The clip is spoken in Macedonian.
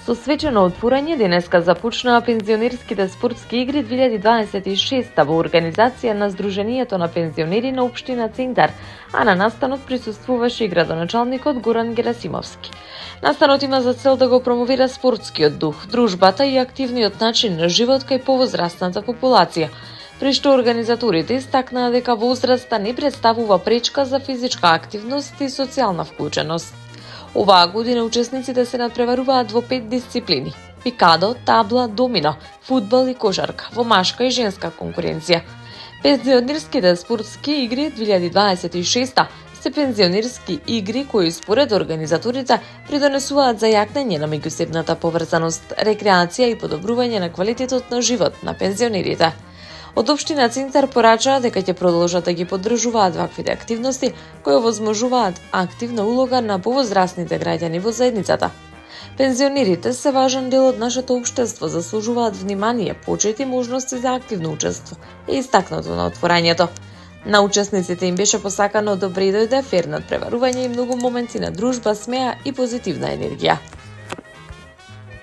Со свечено отворање денеска започнаа пензионерските спортски игри 2026 во организација на Сдруженијето на пензионери на општина Центар, а на настанот присуствуваше и градоначалникот Горан Герасимовски. Настанот има за цел да го промовира спортскиот дух, дружбата и активниот начин на живот кај повозрастната популација, при што организаторите истакнаа дека возраста не представува пречка за физичка активност и социјална вклученост. Оваа година учесниците се надпреваруваат во 5 дисциплини: пикадо, табла, домино, фудбал и кошарка, во машка и женска конкуренција. Пензионерските спортски игри 2026 се пензионерски игри кои според организаторите придонесуваат за јакнење на меѓусебната поврзаност, рекреација и подобрување на квалитетот на живот на пензионерите. Од општина Центар порачаа дека ќе продолжат да ги поддржуваат ваквите активности кои овозможуваат активна улога на повозрастните граѓани во заедницата. Пензионерите се важен дел од нашето општество, заслужуваат внимание, почит и можности за активно учество, е истакнато на отворањето. На учесниците им беше посакано добре дојде, фер надпреварување и многу моменти на дружба, смеа и позитивна енергија.